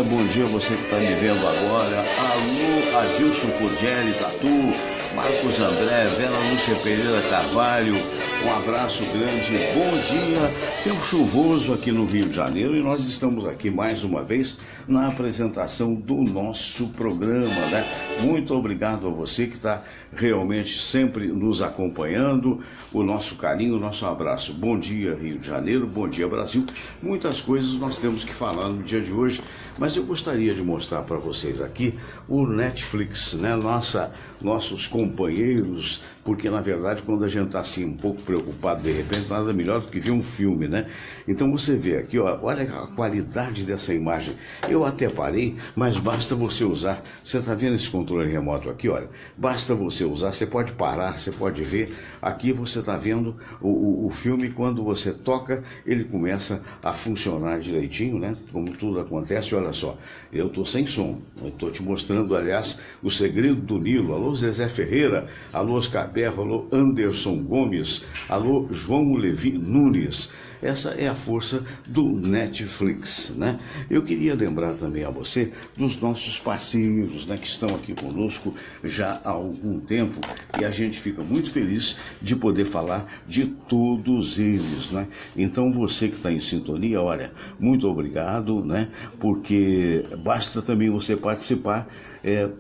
Bom dia você que está me vendo agora. Alô, Adilson Furgelli, Tatu, Marcos André, Vera Lúcia Pereira Carvalho, um abraço grande, bom dia. Tempo chuvoso aqui no Rio de Janeiro e nós estamos aqui mais uma vez na apresentação do nosso programa, né? Muito obrigado a você que está realmente sempre nos acompanhando, o nosso carinho, o nosso abraço. Bom dia, Rio de Janeiro, bom dia, Brasil. Muitas coisas nós temos que falar no dia de hoje, mas eu gostaria de mostrar para vocês aqui o Netflix, né? Nossos companheiros, porque na verdade quando a gente está assim um pouco preocupado, de repente nada melhor do que ver um filme, né? Então você vê aqui, ó, olha a qualidade dessa imagem. Eu até parei, mas basta você usar. Você está vendo esse controle remoto aqui, olha? Basta você usar, você pode parar, você pode ver. Aqui você está vendo o filme, quando você toca, ele começa a funcionar direitinho, né? Como tudo acontece, olha só. Eu estou sem som, eu estou te mostrando, aliás, o segredo do Nilo. Alô, Zezé Ferreira, alô, Oscar Berro, alô, Anderson Gomes, alô, João Levi Nunes. Essa é a força do Netflix, né? Eu queria lembrar também a você dos nossos parceiros, né, que estão aqui conosco já há algum tempo, e a gente fica muito feliz de poder falar de todos eles, né? Então você que está em sintonia, olha, muito obrigado, né? Porque basta também você participar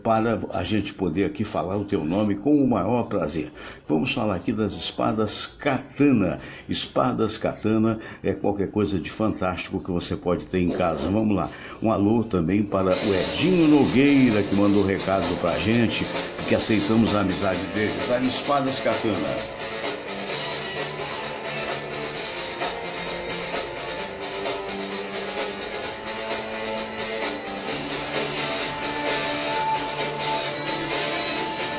para a gente poder aqui falar o teu nome com o maior prazer. Vamos falar aqui das espadas katana. Espadas katana é qualquer coisa de fantástico que você pode ter em casa. Vamos lá. Um alô também para o Edinho Nogueira, que mandou recado pra gente, que aceitamos a amizade dele. Tá? Espadas katana.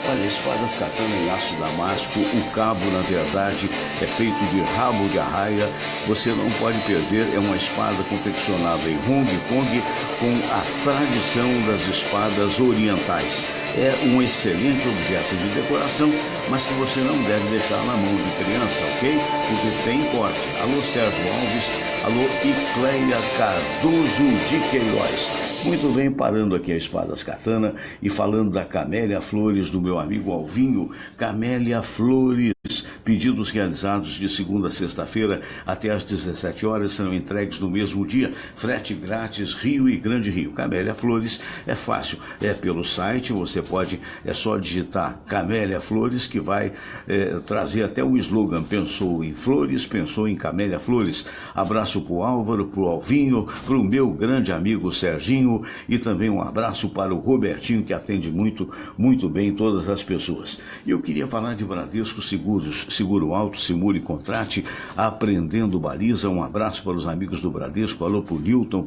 Olha, espadas katana em aço damasco, o cabo, na verdade, é feito de rabo de arraia. Você não pode perder, é uma espada confeccionada em Hong Kong com a tradição das espadas orientais. É um excelente objeto de decoração, mas que você não deve deixar na mão de criança, ok? Porque tem corte. Alô, Sérgio Alves, alô, Icleia Cardoso de Queiroz. Muito bem, parando aqui a Espadas Katana e falando da Camélia Flores, do meu amigo Alvinho. Camélia Flores, pedidos realizados de segunda a sexta-feira até às 17 horas serão entregues no mesmo dia. Frete grátis, Rio e Grande Rio. Camélia Flores é fácil, é pelo site, você pode, é só digitar Camélia Flores, que vai trazer até o slogan: pensou em flores, pensou em Camélia Flores. Abraço pro Álvaro, pro Alvinho, pro meu grande amigo Serginho, e também um abraço para o Robertinho, que atende muito, muito bem todas as pessoas. E eu queria falar de Bradesco Seguros, Seguro Alto, Simule e Contrate, aprendendo baliza. Um abraço para os amigos do Bradesco, alô pro Newton,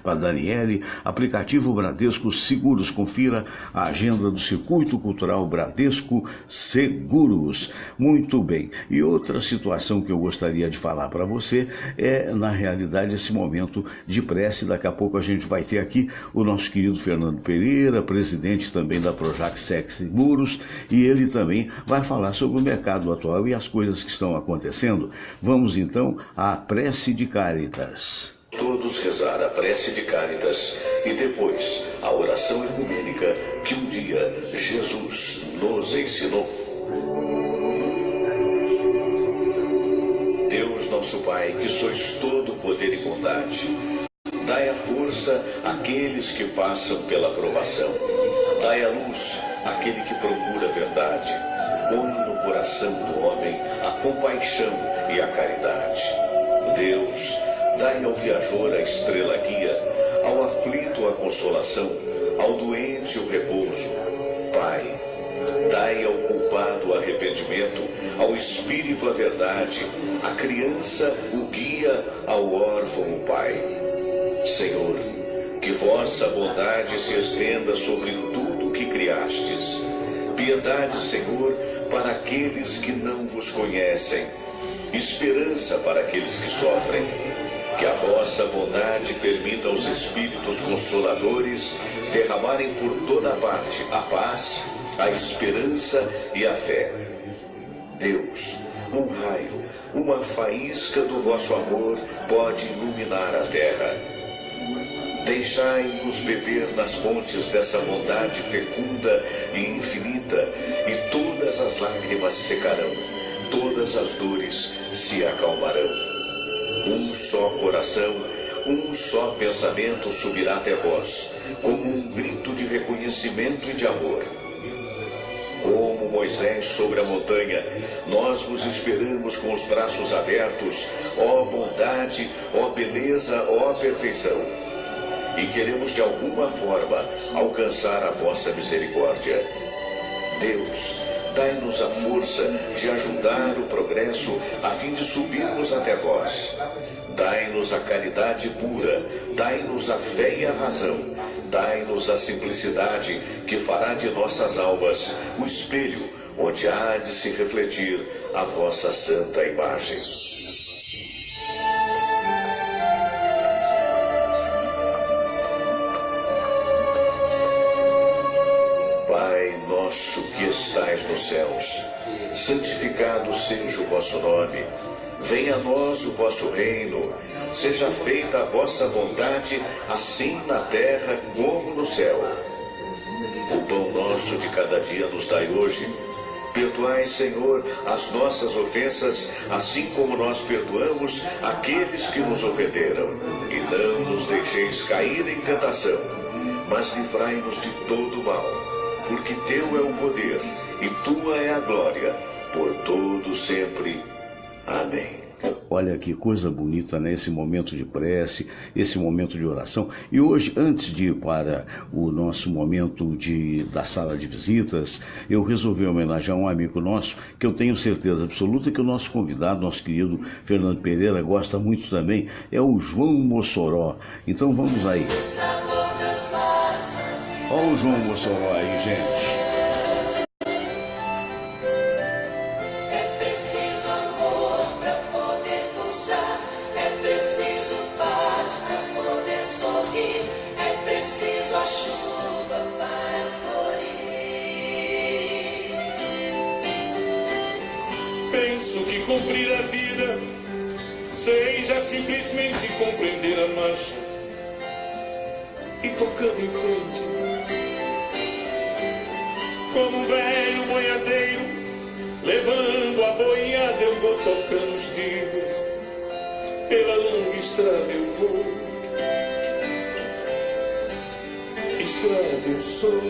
para Daniele. Aplicativo Bradesco Seguros, confira a agenda do Circuito Cultural Bradesco Seguros. Muito bem, e outra situação que eu gostaria de falar para você é, na realidade, esse momento de prece. Daqui a pouco a gente vai ter aqui o nosso querido Fernando Pereira, presidente também da Projac Seguros, e ele também vai falar sobre o mercado atual e as coisas que estão acontecendo. Vamos então à prece de Cáritas. Todos rezar a prece de Cáritas e depois a oração ecumênica que um dia Jesus nos ensinou. Pai, que sois todo poder e bondade, dai a força àqueles que passam pela provação. Dai a luz àquele que procura a verdade. Põe no coração do homem a compaixão e a caridade. Deus, dai ao viajor a estrela guia, ao aflito a consolação, ao doente o repouso. Pai, dai ao culpado o arrependimento, ao espírito a verdade, à criança o guia, ao órfão o pai. Senhor, que vossa bondade se estenda sobre tudo que criastes. Piedade, Senhor, para aqueles que não vos conhecem. Esperança para aqueles que sofrem. Que a vossa bondade permita aos Espíritos Consoladores derramarem por toda parte a paz, a esperança e a fé. Deus, um raio, uma faísca do vosso amor pode iluminar a terra. Deixai-nos beber nas fontes dessa bondade fecunda e infinita, e todas as lágrimas secarão, todas as dores se acalmarão. Um só coração, um só pensamento subirá até vós, como um grito de reconhecimento e de amor. Como Moisés sobre a montanha, nós vos esperamos com os braços abertos, ó bondade, ó beleza, ó perfeição. E queremos de alguma forma alcançar a vossa misericórdia. Deus, dai-nos a força de ajudar o progresso a fim de subirmos até vós. Dai-nos a caridade pura, dai-nos a fé e a razão, dai-nos a simplicidade que fará de nossas almas o espelho onde há de se refletir a vossa santa imagem. Pai nosso que estais nos céus, santificado seja o vosso nome. Venha a nós o vosso reino, seja feita a vossa vontade, assim na terra como no céu. O pão nosso de cada dia nos dai hoje. Perdoai, Senhor, as nossas ofensas, assim como nós perdoamos aqueles que nos ofenderam. E não nos deixeis cair em tentação, mas livrai-nos de todo mal, porque teu é o poder e tua é a glória, por todo sempre. Amém. Olha que coisa bonita, né? Esse momento de prece, esse momento de oração. E hoje, antes de ir para o nosso momento da sala de visitas, eu resolvi homenagear um amigo nosso, que eu tenho certeza absoluta que o nosso convidado, nosso querido Fernando Pereira, gosta muito também, é o João Mossoró. Então vamos aí. Olha o João Mossoró aí, gente. Penso que cumprir a vida seja simplesmente compreender a marcha e tocando em frente. Como um velho boiadeiro, levando a boiada eu vou tocando os dias. Pela longa estrada eu vou, estrada eu sou.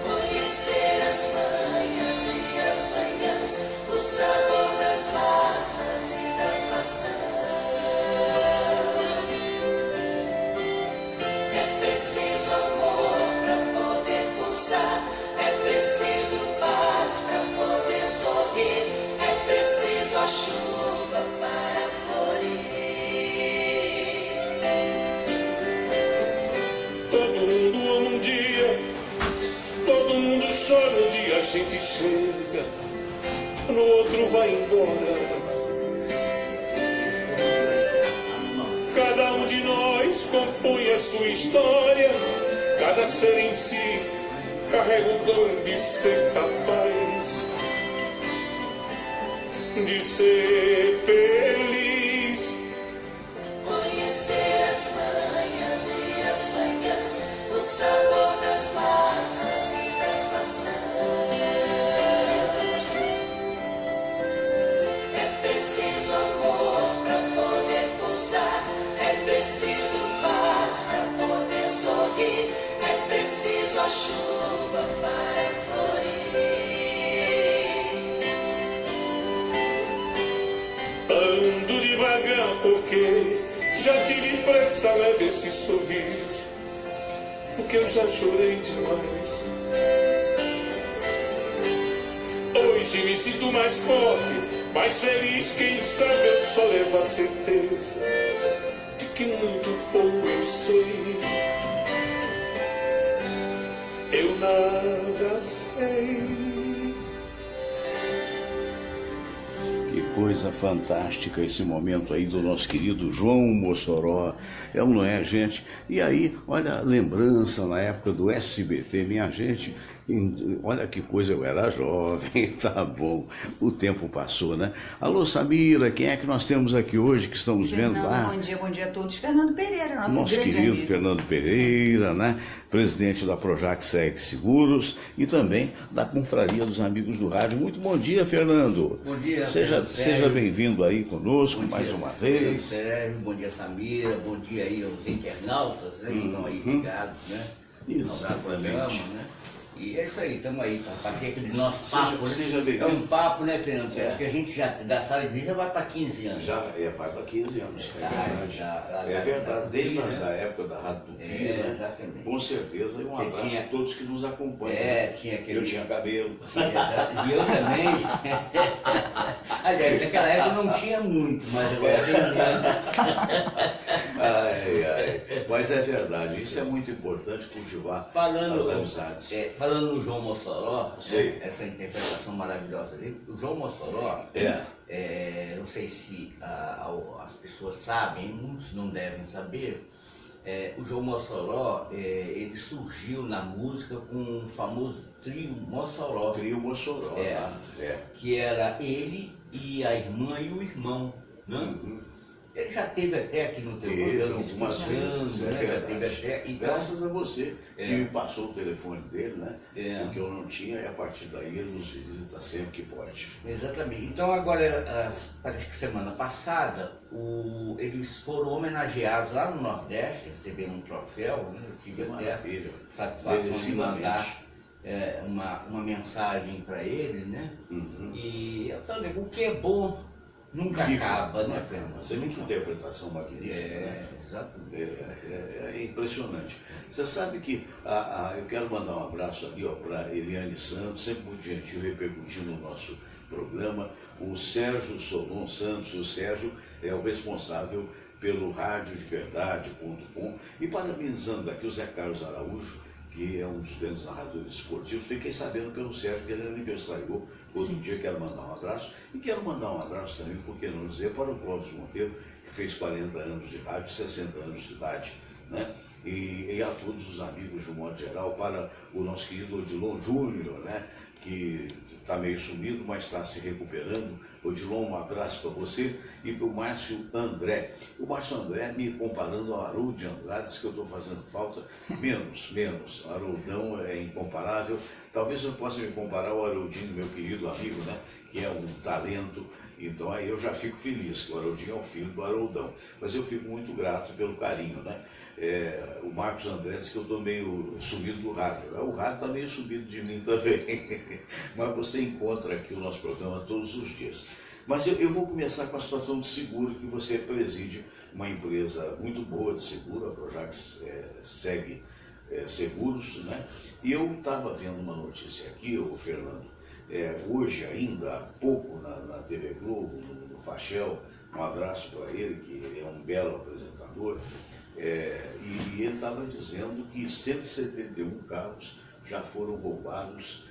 Conhecer as manhas e as manhãs, o sabor das massas e das maçãs. É preciso amor para poder pulsar, é preciso paz para poder sorrir, é preciso a chuva para florir. Todo mundo ama um dia, todo mundo chora um dia, a gente chega, no outro vai embora. Cada um de nós compõe a sua história, cada ser em si carrega o dom de ser capaz de ser feliz. Conhecer as manhas e as manhãs, o sabor das massas e das maçãs. É preciso amor devagar, porque já tive pressa, leve esse sorriso, porque eu já chorei demais. Hoje me sinto mais forte, mais feliz, quem sabe eu só levo a certeza de que muito pouco eu sei. Eu nada sei. Que coisa fantástica esse momento aí do nosso querido João Mossoró. É ou não é, gente? E aí, olha a lembrança na época do SBT, minha gente. Olha que coisa, eu era jovem, tá bom, o tempo passou, né? Alô, Samira, quem é que nós temos aqui hoje que estamos vendo lá? Bom dia a todos. Fernando Pereira, nosso grande querido amigo. Fernando Pereira, né? Presidente da Projac Seg Seguros e também da Confraria dos Amigos do Rádio. Muito bom dia, Fernando. Bom dia, seja bem-vindo aí conosco mais uma vez. Sérgio, bom dia, Samira, bom dia aí aos internautas, né, que estão aí ligados, né? Exatamente. Né? E é isso aí, estamos aí para ter aquele nosso papo, seja né? bem-vindo. É um papo, né, Fernando? Porque a gente já, da sala de vida, já vai para 15 anos. Já vai para 15 anos, é verdade. Desde a época da Rádio Tupi, né? Exatamente. Com certeza, e um abraço a todos que nos acompanham. Tinha aquele... Eu tinha cabelo. E eu também. Aliás, naquela época não tinha muito, mas agora tem muito. Mas é verdade, isso é muito importante, cultivar as amizades. Falando no João Mossoró, essa interpretação maravilhosa dele, o João Mossoró, não sei se as pessoas sabem, muitos não devem saber, o João Mossoró, ele surgiu na música com o famoso trio Mossoró. Trio Mossoró, que era ele e a irmã e o irmão, né? Ele já teve até aqui no teu programa algumas vezes, né? Já teve até. Então, graças a você que me passou o telefone dele, né? Porque eu não tinha, e a partir daí ele nos visita sempre que pode. Exatamente. Então agora, parece que semana passada, eles foram homenageados lá no Nordeste, receberam um troféu, né? Eu tive até a satisfação de mandar uma mensagem para ele, né? E eu falei, o que é bom nunca acaba, né, Fernando? Você vê que interpretação magnífica, né? Exatamente. É impressionante. Você sabe que eu quero mandar um abraço ali para Eliane Santos, sempre muito gentil, repercutindo o nosso programa. O Sérgio Solon Santos, o Sérgio é o responsável pelo radiodeverdade.com, e parabenizando aqui o Zé Carlos Araújo, que é um dos grandes narradores esportivos. Fiquei sabendo pelo Sérgio que ele aniversariou outro dia. Quero mandar um abraço. E quero mandar um abraço também, por que não dizer, para o Clóvis Monteiro, que fez 40 anos de rádio, 60 anos de idade, né? E a todos os amigos, de um modo geral, para o nosso querido Odilon Júnior, né? Que está meio sumido, mas está se recuperando. Odilon, um abraço para você. E para o Márcio André. O Márcio André me comparando ao Haroldo de Andrade, diz que eu estou fazendo falta. Menos. O Haroldão é incomparável. Talvez eu possa me comparar ao Haroldinho, meu querido amigo, né? Que é um talento. Então aí eu já fico feliz, que o Haroldinho é o filho do Haroldão. Mas eu fico muito grato pelo carinho, né? O Marcos André disse que eu estou meio subido do rádio. O rádio está meio subido de mim também. Mas você encontra aqui o nosso programa todos os dias. Mas eu vou começar com a situação de seguro, que você preside uma empresa muito boa de seguro, a Projac Seg Seguros, né? E eu estava vendo uma notícia aqui, Fernando, hoje ainda, há pouco, na TV Globo, no Fachel, um abraço para ele, que ele é um belo apresentador, e ele estava dizendo que 171 carros já foram roubados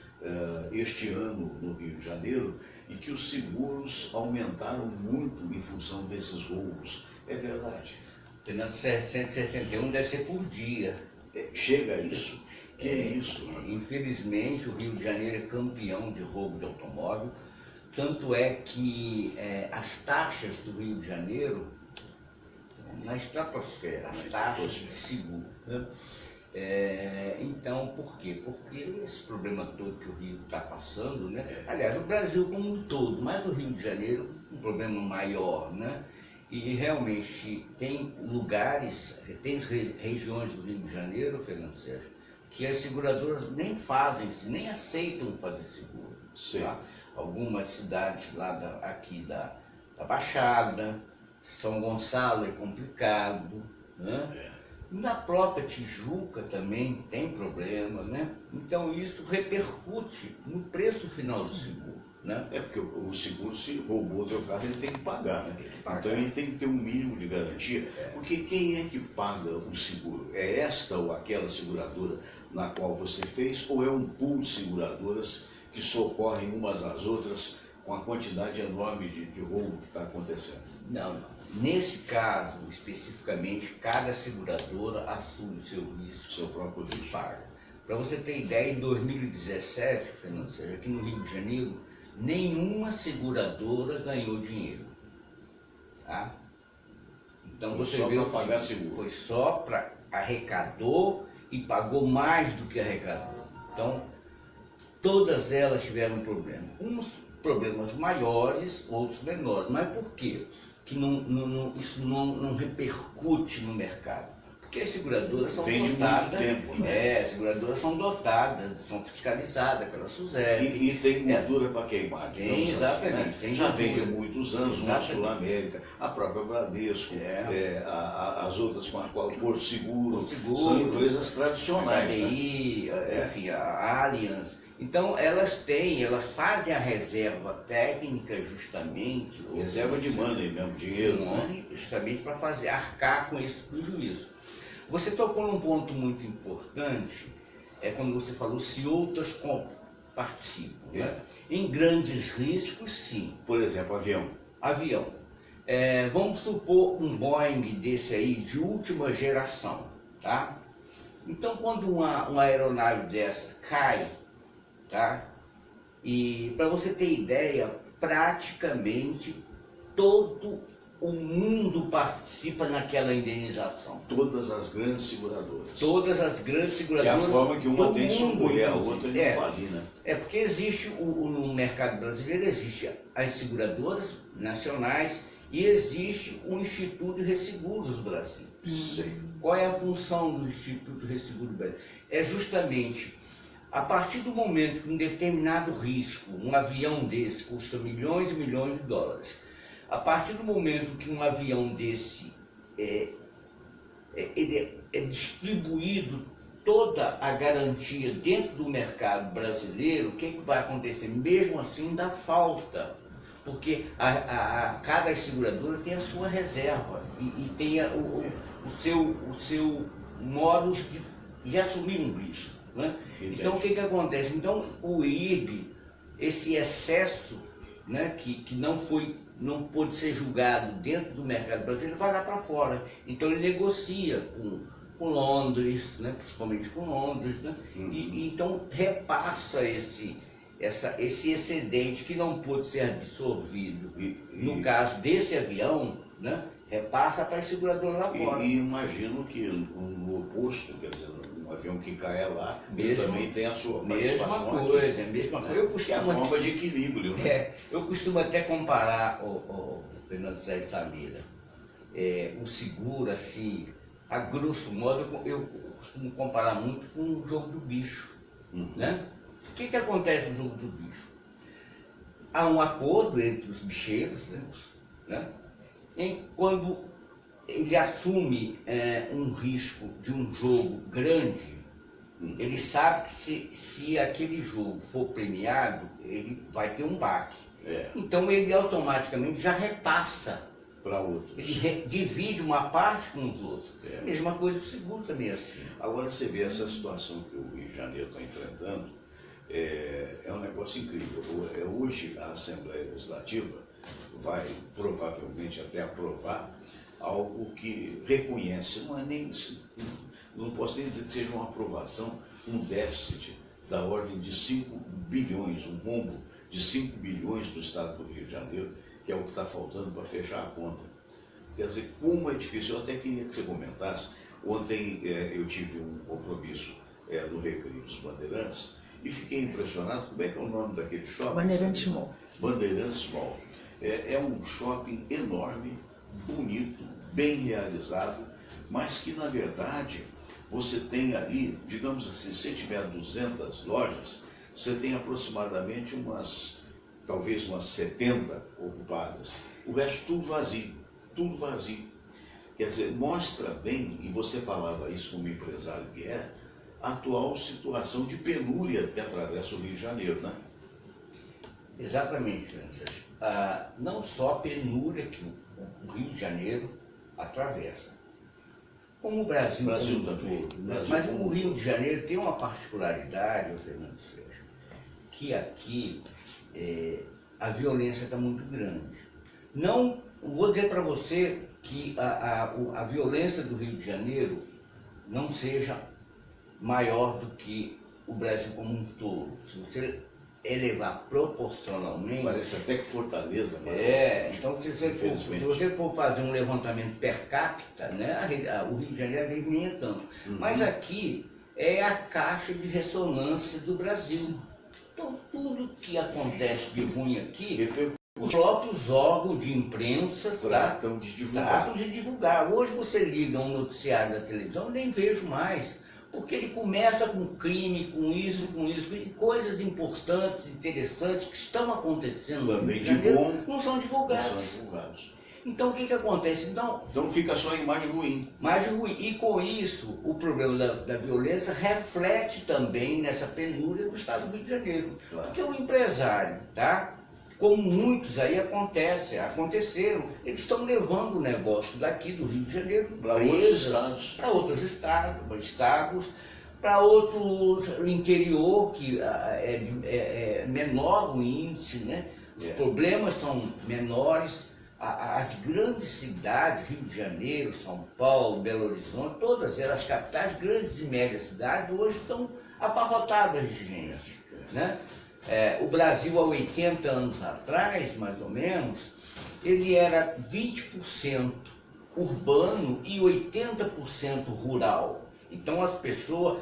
este ano no Rio de Janeiro, e que os seguros aumentaram muito em função desses roubos. É verdade? Fernando, 161 deve ser por dia. Chega a isso? Que é isso? Infelizmente, o Rio de Janeiro é campeão de roubo de automóvel. Tanto é que as taxas do Rio de Janeiro, na estratosfera, as taxas de seguro, né? Então, por quê? Porque esse problema todo que o Rio está passando, né? Aliás, o Brasil como um todo, mas o Rio de Janeiro um problema maior, né? E realmente tem lugares, tem regiões do Rio de Janeiro, Fernando Sérgio, que as seguradoras nem fazem, nem aceitam fazer seguro. Tá? Algumas cidades lá aqui da Baixada, São Gonçalo é complicado, né? Na própria Tijuca também tem problema, né? Então isso repercute no preço final do seguro, né? Porque o seguro, se roubou o teu carro, ele tem que pagar, né? Então ele tem que ter um mínimo de garantia. Porque quem é que paga o seguro? É esta ou aquela seguradora na qual você fez, ou é um pool de seguradoras que socorrem umas às outras com a quantidade enorme de roubo que está acontecendo? Não. Nesse caso, especificamente, cada seguradora assume o seu risco, seu próprio risco. Paga. Para você ter ideia, em 2017, Fernando Sérgio, aqui no Rio de Janeiro, nenhuma seguradora ganhou dinheiro. Tá? Então você vê para pagar seguro. Foi só para arrecadou e pagou mais do que arrecadou. Então, todas elas tiveram problema. Uns problemas maiores, outros menores. Mas por quê? Que isso não repercute no mercado. Porque as seguradoras são dotadas. Muito tempo, né? As seguradoras são dotadas, são fiscalizadas pela SUSEP. E tem gordura para queimar. Tem, exatamente. Assim, né? Tem já gordura. vem de muitos anos, uma Sul-América, a própria Bradesco, as outras com a qual o Porto Seguro, são empresas tradicionais. A ADI, né? Enfim, a Allianz. Então elas fazem a reserva técnica justamente. Reserva de money mesmo, dinheiro. Né? Justamente para arcar com esse prejuízo. Você tocou num ponto muito importante, quando você falou se outras participam. Né? Em grandes riscos, sim. Por exemplo, avião. Avião. Vamos supor um Boeing desse aí de última geração. Tá? Então quando uma aeronave dessa cai, tá? E para você ter ideia, praticamente todo o mundo participa naquela indenização. Todas as grandes seguradoras. Todas as grandes seguradoras. Que é a forma que uma tem de socorrer a outra e não falir, né? Porque existe, no mercado brasileiro, existe as seguradoras nacionais e existe o Instituto de Resseguros do Brasil. Sim. Qual é a função do Instituto de Resseguros do Brasil? É justamente, a partir do momento que um determinado risco, um avião desse, custa milhões e milhões de dólares, a partir do momento que um avião desse ele é distribuído toda a garantia dentro do mercado brasileiro, o que vai acontecer? Mesmo assim dá falta, porque cada seguradora tem a sua reserva e tem o seu modus de assumir um risco. Né? Então o que acontece? Então o IRB, esse excesso, né, que não pôde ser julgado dentro do mercado brasileiro, vai lá para fora. Então ele negocia com Londres, né, principalmente com Londres, né, e então repassa esse excedente que não pôde ser absorvido. No caso desse avião, né, repassa para a seguradora lá fora. E imagino que no oposto, quer dizer, um avião que caia lá, ele também tem a sua participação mesma coisa. Eu costumo, é a forma de equilíbrio, né? Eu costumo até comparar, o Fernando Sérgio Samira, o seguro, assim, a grosso modo, eu costumo comparar muito com o jogo do bicho. Né? O que acontece no jogo do bicho? Há um acordo entre os bicheiros, né? Quando ele assume um risco de um jogo grande, ele sabe que se aquele jogo for premiado, ele vai ter um baque. Então ele automaticamente já repassa para outros. Ele divide uma parte com os outros. A mesma coisa do seguro também é assim. Agora você vê essa situação que o Rio de Janeiro está enfrentando, é um negócio incrível. Hoje a Assembleia Legislativa vai provavelmente até aprovar algo que reconhece, não posso nem dizer que seja uma aprovação, um déficit da ordem de 5 bilhões, um rombo de 5 bilhões do estado do Rio de Janeiro, que é o que está faltando para fechar a conta. Quer dizer, como é difícil, eu até queria que você comentasse. Ontem eu tive um compromisso no Recreio dos Bandeirantes e fiquei impressionado. Como é que é o nome daquele shopping? Bandeirantes Mall. Bandeirantes Mall. É um shopping enorme, bonito, bem realizado, mas que na verdade você tem ali, digamos assim, se tiver 200 lojas, você tem aproximadamente talvez umas 70 ocupadas, o resto tudo vazio. tudo vazio. Quer dizer, mostra bem, e você falava isso como empresário que é, a atual situação de penúria que atravessa o Rio de Janeiro, né? Exatamente, Francisco. Não só a penúria que o Rio de Janeiro atravessa, como o Brasil também. Mas o Rio de Janeiro tem uma particularidade, Fernando Sérgio, que aqui a violência está muito grande. Não, vou dizer para você que a violência do Rio de Janeiro não seja maior do que o Brasil como um todo. Se você elevar proporcionalmente... Parece até que Fortaleza... Então se você for fazer um levantamento per capita, né, o Rio de Janeiro às vezes nem é tanto. Mas aqui é a caixa de ressonância do Brasil. Então tudo que acontece de ruim aqui, os próprios órgãos de imprensa tratam de divulgar. Hoje você liga um noticiário da televisão, eu nem vejo mais. Porque ele começa com crime, com isso, e coisas importantes, interessantes que estão acontecendo também de bom, não são divulgadas. Então o que acontece? Então fica só a imagem ruim. E com isso, o problema da violência reflete também nessa penúria do estado do Rio de Janeiro. Claro. Porque o empresário, como muitos aí aconteceram, eles estão levando o negócio daqui do Rio de Janeiro para outros estados, para outros interior, que é menor o índice, né? Os problemas são menores. As grandes cidades, Rio de Janeiro, São Paulo, Belo Horizonte, todas elas, capitais, grandes e médias cidades, hoje estão abarrotadas de gente, né? O Brasil, há 80 anos atrás, mais ou menos, ele era 20% urbano e 80% rural. Então as pessoas,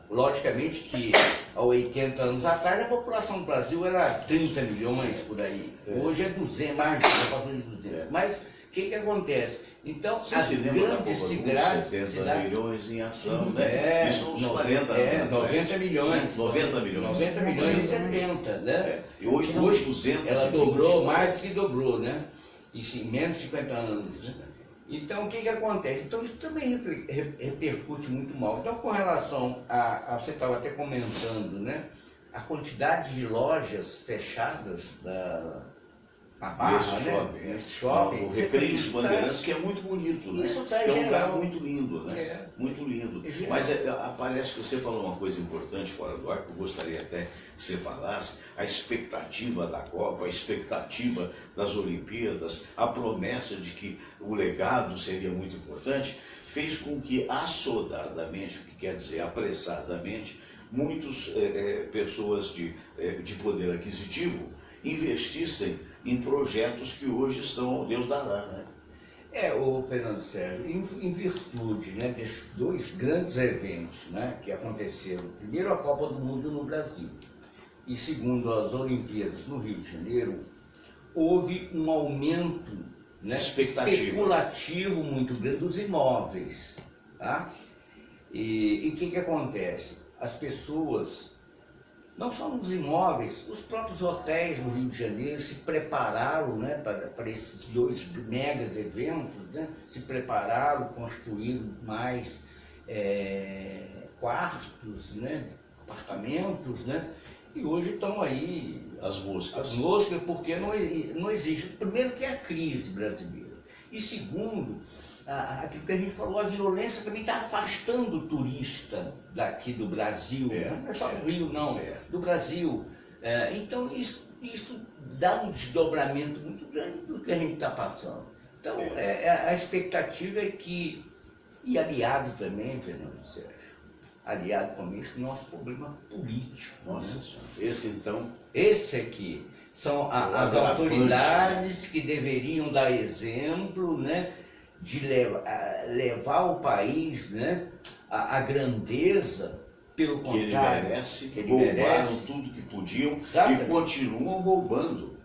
logicamente que há 80 anos atrás, a população do Brasil era 30 milhões por aí. Hoje é 200, mais de 200. Mas o que acontece? Então, as grandes cidades... 70 milhões em ação, né? Isso uns 40 anos. 90 milhões. Né? 90 milhões. 90 milhões e 70, né? E hoje estamos 200. Ela dobrou, mais do que dobrou, né? Isso em menos de 50 anos. Né? Então, o que acontece? Então, isso também repercute muito mal. Então, com relação você estava até comentando, né? A quantidade de lojas fechadas na Barra, nesse shopping. O Recreio dos Bandeirantes, que é muito bonito, né? Isso está é um lugar muito lindo, né? Muito lindo. É mas parece que você falou uma coisa importante fora do ar, que eu gostaria até que você falasse, a expectativa da Copa, a expectativa das Olimpíadas, a promessa de que o legado seria muito importante, fez com que assodadamente, o que quer dizer apressadamente, muitas pessoas de poder aquisitivo investissem em projetos que hoje estão ao Deus dará, né? O Fernando Sérgio, em virtude, né, desses dois grandes eventos, né, que aconteceram, primeiro a Copa do Mundo no Brasil e segundo as Olimpíadas no Rio de Janeiro, houve um aumento, né, especulativo muito grande dos imóveis, E o que acontece? As pessoas, não só nos imóveis, os próprios hotéis no Rio de Janeiro se prepararam, né, para esses dois megas eventos, né, se prepararam, construíram mais quartos, né, apartamentos, né, e hoje estão aí as moscas, porque não existe. Primeiro que é a crise brasileira, e segundo, aquilo que a gente falou, a violência também está afastando o turista daqui do Brasil, não é só do Rio, não, do Brasil. Então isso dá um desdobramento muito grande do que a gente está passando. Então a expectativa é que, e aliado também, Fernando Sérgio, aliado com esse nosso problema político. Nossa, né? Esse aqui são as autoridades que deveriam dar exemplo, né, de levar o país, né, à grandeza, pelo contrário. Que ele merece, tudo que podiam. Exatamente. E continuam roubando.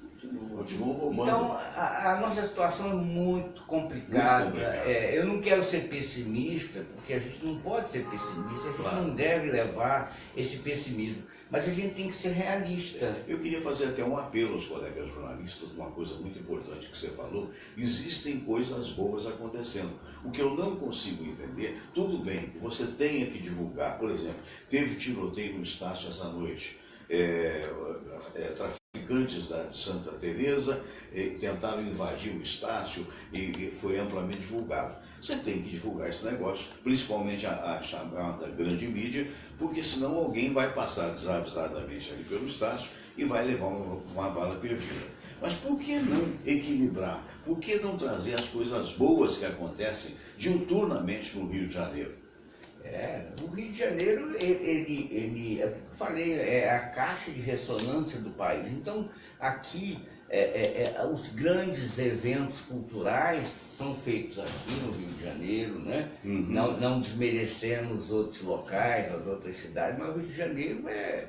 Então, a nossa situação é muito complicada. Eu não quero ser pessimista, porque a gente não pode ser pessimista, a gente não deve levar esse pessimismo. Mas a gente tem que ser realista. Eu queria fazer até um apelo aos colegas jornalistas, uma coisa muito importante que você falou. Existem coisas boas acontecendo. O que eu não consigo entender, tudo bem que você tenha que divulgar, por exemplo, teve tiroteio no Estácio essa noite, traficantes da Santa Teresa tentaram invadir o Estácio e foi amplamente divulgado. Você tem que divulgar esse negócio, principalmente a chamada grande mídia, porque senão alguém vai passar desavisadamente ali pelo Estácio e vai levar uma bala perdida. Mas por que não equilibrar? Por que não trazer as coisas boas que acontecem diuturnamente no Rio de Janeiro? O Rio de Janeiro, eu falei, é a caixa de ressonância do país. Então, aqui, os grandes eventos culturais são feitos aqui no Rio de Janeiro, né? Uhum. Não desmerecemos outros locais, as outras cidades, mas o Rio de Janeiro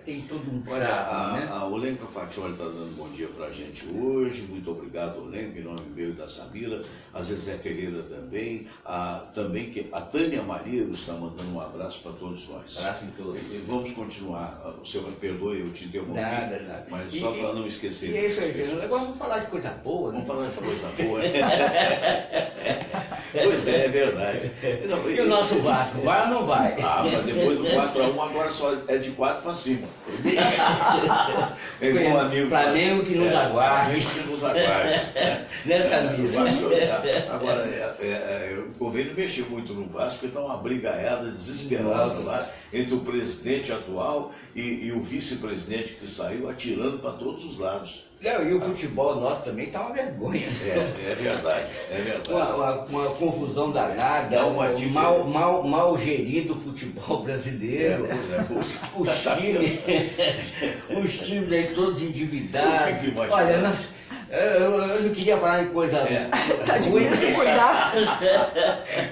tem todo um charme, né? A Olenka Faccioli está dando bom dia para a gente hoje. Muito obrigado, Olenka, em nome meu e da Samira. A Zezé Ferreira também. A Tânia Malheiros está mandando um abraço para todos nós. Abraço em todos. Vamos continuar. O senhor me perdoe, eu te interrompi. Nada. Mas só para não esquecer. E isso aí, agora vamos falar de coisa boa, né? Vamos falar de coisa boa. Pois é verdade. Não, e o nosso Vasco, vai ou não vai? Mas depois do 4-1, agora só é de 4 para cima. Meu amigo Flamengo que nos aguarde. Que nos aguarde. Nessa missa. Agora, o governo mexeu muito no Vasco, porque está uma brigaiada desesperada lá entre o presidente atual e o vice-presidente que saiu atirando para todos os lados. E o futebol nosso também está uma vergonha. É verdade. Uma confusão danada, mal gerido o futebol brasileiro. Os times aí todos endividados. Olha, eu não queria falar em coisa ruim.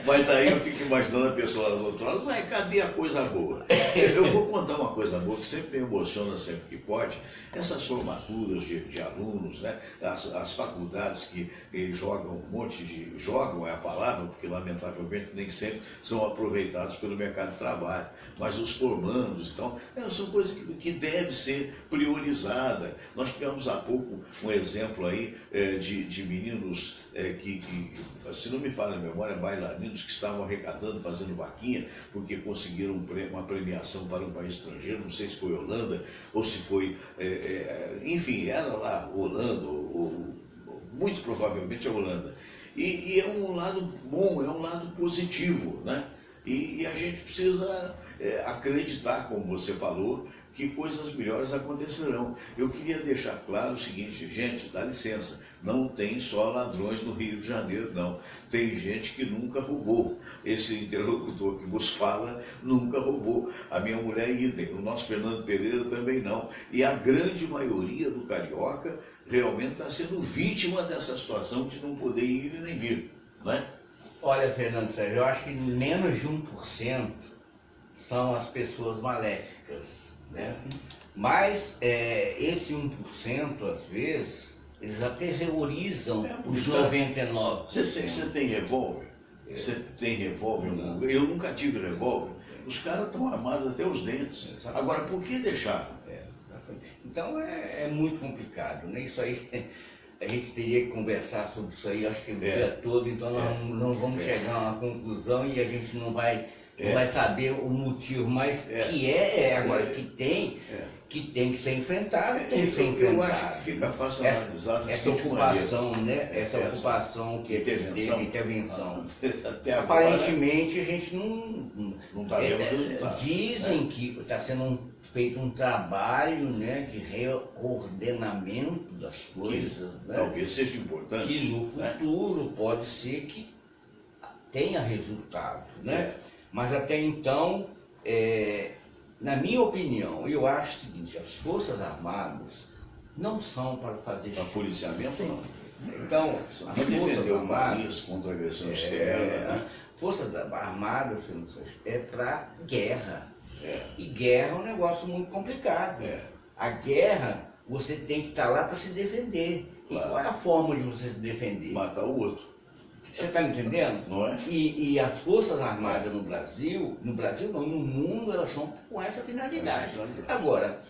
Mas aí eu fico imaginando a pessoa lá do outro lado, mas cadê a coisa boa? Eu vou contar uma coisa boa que sempre me emociona, sempre que pode. Essas formaturas de alunos, né? As faculdades que jogam um monte de... Jogam é a palavra, porque lamentavelmente nem sempre são aproveitados pelo mercado de trabalho. Mas os formandos, então, são coisas que devem ser priorizadas. Nós tivemos há pouco um exemplo aí de meninos que, se não me falha a memória, bailarinos que estavam arrecadando, fazendo vaquinha, porque conseguiram uma premiação para um país estrangeiro, não sei se foi Holanda ou se foi, enfim, era lá Holanda, ou muito provavelmente a Holanda. E é um lado bom, é um lado positivo, né? E a gente precisa acreditar, como você falou, que coisas melhores acontecerão. Eu queria deixar claro o seguinte, gente, dá licença, não tem só ladrões no Rio de Janeiro, não. Tem gente que nunca roubou. Esse interlocutor que vos fala nunca roubou. A minha mulher idem, o nosso Fernando Pereira também não. E a grande maioria do carioca realmente está sendo vítima dessa situação de não poder ir e nem vir, não é? Olha, Fernando Sérgio, eu acho que menos de 1% são as pessoas maléficas, né? Mas esse 1%, às vezes, eles aterrorizam os 99%. Você tem revólver? Você tem revólver? Eu nunca tive revólver. Os caras estão armados até os dentes. Agora, por que deixaram? Então é muito complicado, né? Isso aí, a gente teria que conversar sobre isso aí, acho que o dia todo, então nós não vamos chegar a uma conclusão e a gente não vai saber o motivo, mas agora que tem que ser enfrentado, tem que ser enfrentado. Eu acho que fica fácil analisar essa ocupação, né? Essa ocupação que teve intervenção. Aparentemente a gente não está vendo resultado. Dizem que está sendo feito um trabalho, né, de reordenamento das coisas, né? Talvez seja importante. Que no futuro pode ser que tenha resultado, né? Mas até então, na minha opinião, eu acho o seguinte, as Forças Armadas não são para fazer... Para policiamento, não. Então, as Forças Armadas contra a agressão externa. Forças Armadas é para guerra. E guerra é um negócio muito complicado. A guerra, você tem que estar lá para se defender. Claro. E qual é a forma de você se defender? Matar o outro. Você está me entendendo? Não é? E as Forças Armadas no Brasil não, no mundo, elas são com essa finalidade. Agora,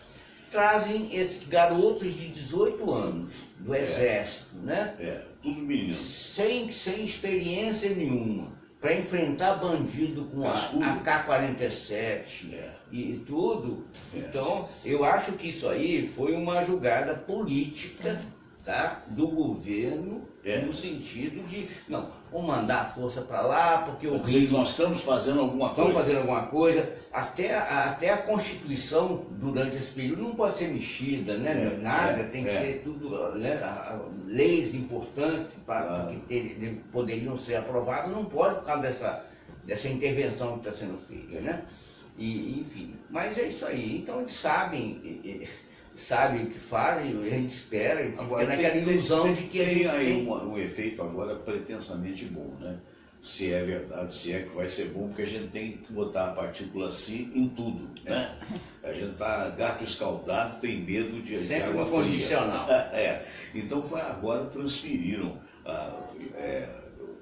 trazem esses garotos de 18 anos do Exército, né? Tudo menino. Sem experiência nenhuma, para enfrentar bandido com a AK-47 e tudo. Então, eu acho que isso aí foi uma jogada política, tá, do governo, no sentido de, não, vamos mandar a força para lá, porque o Rio... Nós estamos fazendo alguma coisa. Estamos fazendo alguma coisa. Até a Constituição, durante esse período, não pode ser mexida, né? Nada, tem que ser tudo, né? Leis importantes que poderiam ser aprovadas, não pode por causa dessa intervenção que está sendo feita, né? E, enfim, mas é isso aí. Então eles sabem o que fazem, a gente espera, e fica naquela ilusão de que a gente tem um efeito agora pretensamente bom, né? Se é verdade, se é que vai ser bom, porque a gente tem que botar a partícula Si em tudo, né? A gente tá gato escaldado, tem medo de água fria. Condicional. Então agora transferiram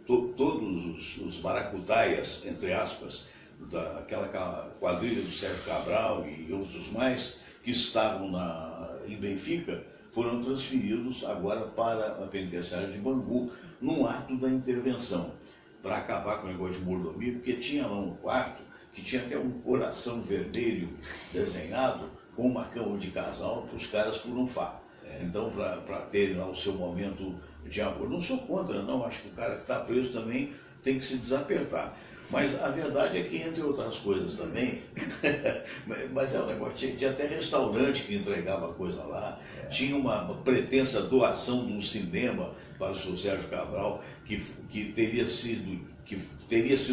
todos os maracutaias, entre aspas, daquela quadrilha do Sérgio Cabral e outros mais, que estavam em Benfica, foram transferidos agora para a penitenciária de Bangu, num ato da intervenção, para acabar com o negócio de mordomia, porque tinha lá um quarto que tinha até um coração vermelho desenhado com uma cama de casal para os caras furunfar. Então, para terem lá o seu momento de amor. Não sou contra, não, acho que o cara que está preso também tem que se desapertar. Mas a verdade é que, entre outras coisas também, mas é um negócio, tinha até restaurante que entregava coisa lá, tinha uma pretensa doação de um cinema para o seu Sérgio Cabral, que teria sido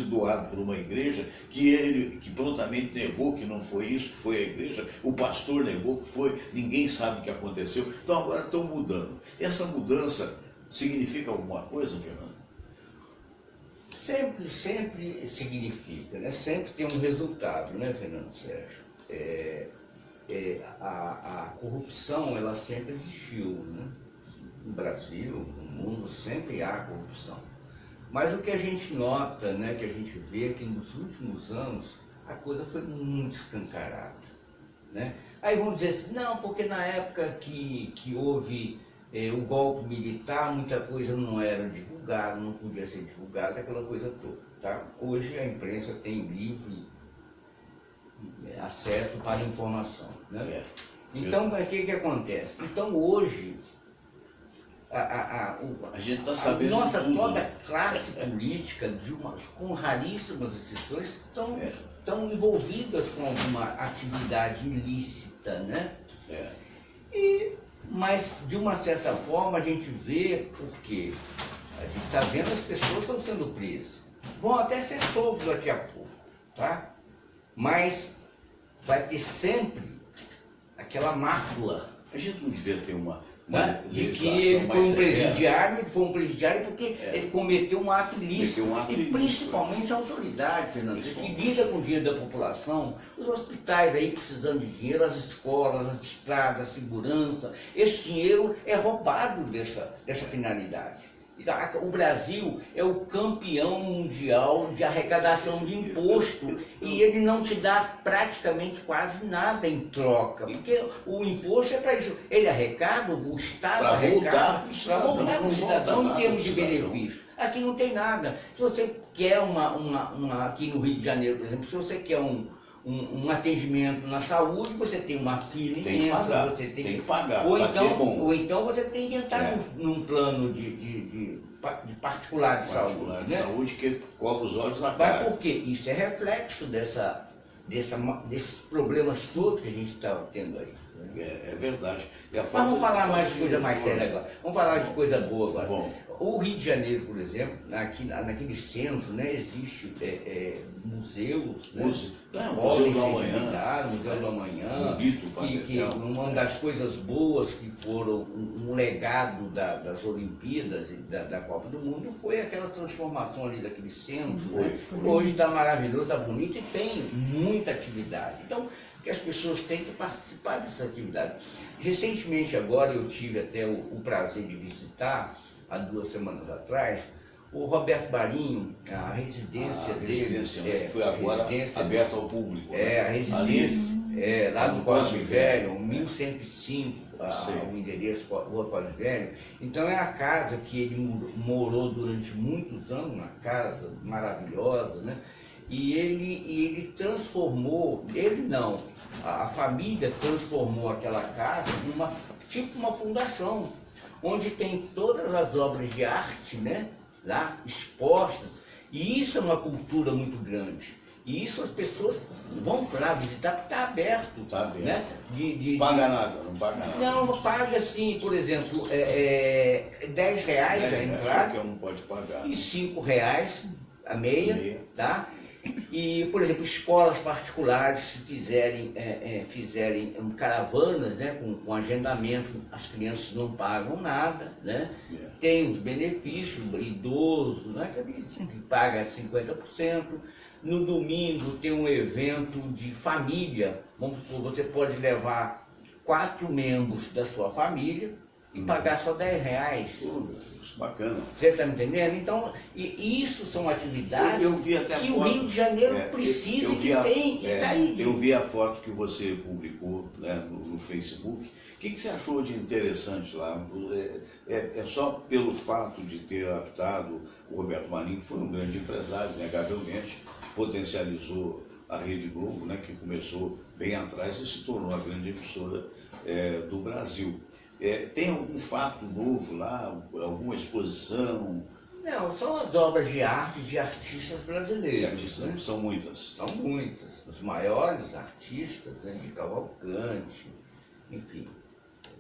doado por uma igreja, que prontamente negou que não foi isso, que foi a igreja, o pastor negou que foi, ninguém sabe o que aconteceu. Então agora estão mudando. Essa mudança significa alguma coisa, Fernando? Sempre significa, né? Sempre tem um resultado, né, Fernando Sérgio? A corrupção, ela sempre existiu, né? No Brasil, no mundo, sempre há corrupção. Mas o que a gente nota, né, que a gente vê que nos últimos anos a coisa foi muito escancarada, né? Aí vamos dizer assim, não, porque na época que houve o golpe militar, muita coisa não era divulgada, não podia ser divulgada, aquela coisa toda, tá? Hoje a imprensa tem livre acesso para informação, né? Então, o que acontece? Então, hoje, a gente está sabendo nossa tudo, toda né? classe política, com raríssimas exceções, estão envolvidas com alguma atividade ilícita, né? Mas, de uma certa forma, a gente vê porque a gente está vendo as pessoas estão sendo presas. Vão até ser soltos daqui a pouco, tá? Mas vai ter sempre aquela mácula. A gente não devia ter uma de que ele foi um presidiário porque ele cometeu um ato ilícito. Principalmente a autoridade, Fernando, que lida com o dinheiro da população, os hospitais aí precisando de dinheiro, as escolas, as estradas, a segurança. Esse dinheiro é roubado dessa finalidade. O Brasil é o campeão mundial de arrecadação de imposto e ele não te dá praticamente quase nada em troca, porque o imposto é para isso. Ele arrecada, o Estado arrecada para voltar para o cidadão em termos de benefício. Aqui não tem nada. Se você quer aqui no Rio de Janeiro, por exemplo, se você quer um atendimento na saúde, você tem uma fila imensa, você tem que pagar. Ou então você tem que entrar num plano de particular de saúde. De saúde que cobre os olhos na cara. Mas por quê? Isso é reflexo desses problemas todos que a gente está tendo aí. É verdade. Mas vamos falar mais de coisa mais séria agora. Vamos falar de coisa boa agora. Bom. O Rio de Janeiro, por exemplo, naquele centro, né, existe museus, né? Museu do Amanhã. Museu do Amanhã, que uma das coisas boas que foram um legado das Olimpíadas e da Copa do Mundo foi aquela transformação ali daquele centro. Sim, foi. Hoje está maravilhoso, está bonito e tem muita atividade. Então, que as pessoas têm que participar dessa atividade. Recentemente, agora, eu tive até o prazer de visitar, há 2 semanas atrás, o Roberto Marinho, a residência dele. Foi agora aberta ao público. A residência. lá no Cosme Velho. Velho, 1105, o endereço, Rua Cosme Velho. Então é a casa que ele morou durante muitos anos, uma casa maravilhosa, né? E ele transformou, ele não, a família transformou aquela casa numa tipo uma fundação, onde tem todas as obras de arte, né, lá expostas, e isso é uma cultura muito grande. E isso as pessoas vão para lá visitar porque está aberto. Está aberto. Né? Paga nada, não paga nada. Não, paga assim, por exemplo, R$10 a entrada. Que não pode pagar. E R$5 a meia, tá? E, por exemplo, escolas particulares, se fizerem caravanas, né, com agendamento, as crianças não pagam nada, né? Tem os benefícios, idoso, né, que paga 50%. No domingo tem um evento de família, vamos supor, você pode levar 4 membros da sua família e pagar só R$10. Bacana. Você está me entendendo? Então, isso são atividades eu vi até que foto, o Rio de Janeiro precisa e que tem, e está aí. Eu vi a foto que você publicou, né, no Facebook. O que você achou de interessante lá? É só pelo fato de ter adaptado o Roberto Marinho, que foi um grande empresário, negavelmente, potencializou a Rede Globo, né, que começou bem atrás e se tornou a grande emissora do Brasil. Tem algum fato novo lá, alguma exposição? Não, são as obras de arte de artistas brasileiros. Né? São muitas. São muitas. Os maiores artistas, né, de Cavalcante, enfim,